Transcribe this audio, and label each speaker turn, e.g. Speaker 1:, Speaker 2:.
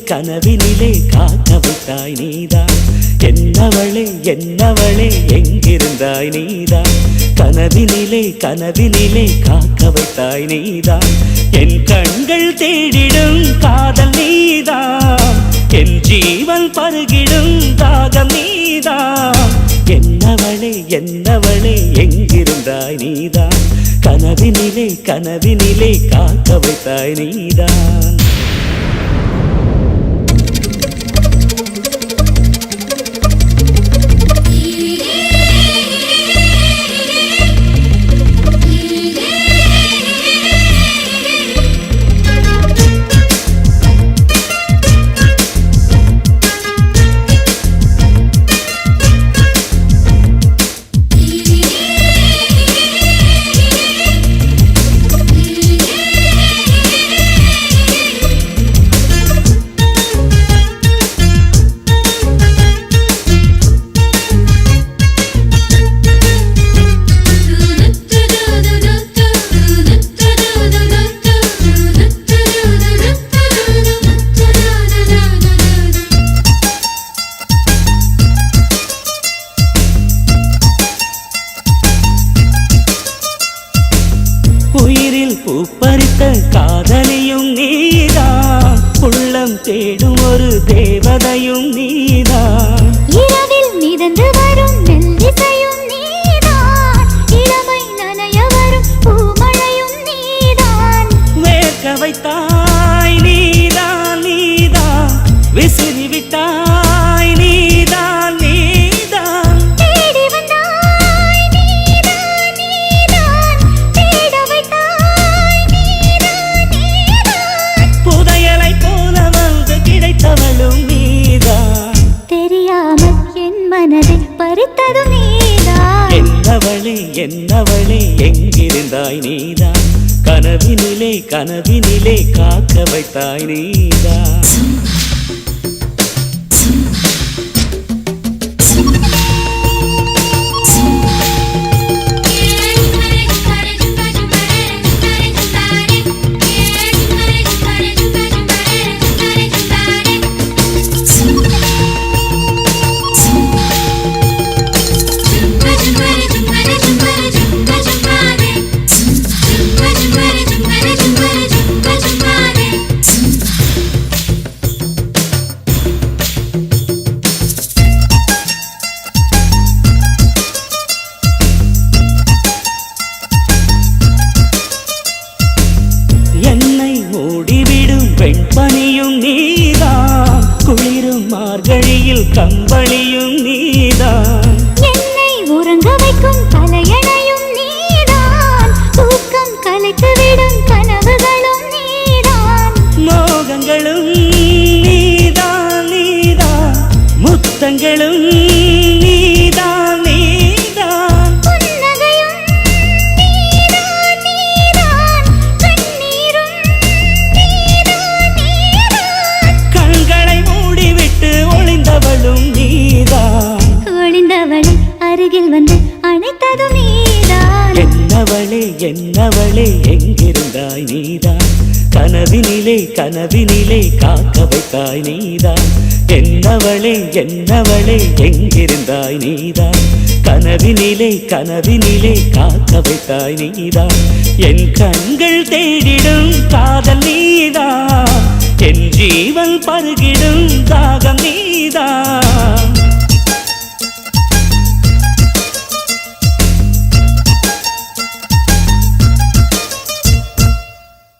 Speaker 1: கனவினிலே காக்க வைத்தாய் நீதான். என்னவளே என்னவளே எங்கிருந்தாய் நீதான். கனவினிலே கனவினிலே காக்க வைத்தாய் நீதான். என் கண்கள் தேடிடும் காதல் நீதான். என் ஜீவன் பருகிடும் தாகம் நீதான். என்னவளே என்னவளே எங்கிருந்தாய் நீதான். கனவினிலே கனவினிலே காக்க வைத்தாய் நீதான். உயிரில் பூப்பறித்த காதலியும் நீதான். உள்ளம் தேடும் ஒரு தேவதையும் நீதான்.
Speaker 2: இரவில் மிதந்து வரும் மெல்லிசையும் நீதான். இளமை நனைய வரும் பூமழையும் நீதான்.
Speaker 1: வேர்க்க வைத்தாய் நீதான் நீதான். விசிறி விட்டாய் நீதான் நீதான்.
Speaker 2: தேடி வந்தாய் நீதான் நீதான். தேட வைத்தாய் நீதான் நீதான்.
Speaker 1: புதையலை போல வந்து கிடைத்தவளும் நீதான்.
Speaker 2: தெரியாமல் என் மனதை பறித்ததும் நீதான்.
Speaker 1: என்னவளே என்னவளே எங்கிருந்தாய் நீதான். கனவினிலே கனவினிலே காக்க வைத்தாய் நீதான். என்னை மூடிவிடும் பெண்பனியும் நீதான். குளிரும் மார்கழியில் கம்பளியும் நீதான்.
Speaker 2: என்னை உறங்க வைக்கும் தலையணையும் நீதான். தூக்கம் கலைத்துவிடும் கனவுகளும் நீதான்.
Speaker 1: மோகங்களும் நீதான் நீதான். முத்தங்களும் நீதான் நீதான்.
Speaker 2: புன்னகையும் நீதான் நீதான். கண்ணீரும் நீதான் நீதான்.
Speaker 1: கண்களை மூடிவிட்டு ஒளிந்தவளும் நீதான்.
Speaker 2: ஒளிந்தவளை அருகில் வந்து அணைத்ததும் நீதான்.
Speaker 1: என்னவளே என்னவளே எங்கிருந்தாய் நீதான். கனவினிலே கனவினிலே காக்க வைத்தாய் நீதான். என்னவளே என்னவளே எங்கிருந்தாய் நீதான். கனவினிலே கனவினிலே காக்க வைத்தாய் நீதான். என் கண்கள் தேடிடும் காதல் நீதான். என் ஜீவன் பருகிடும் தாகம் நீதான்.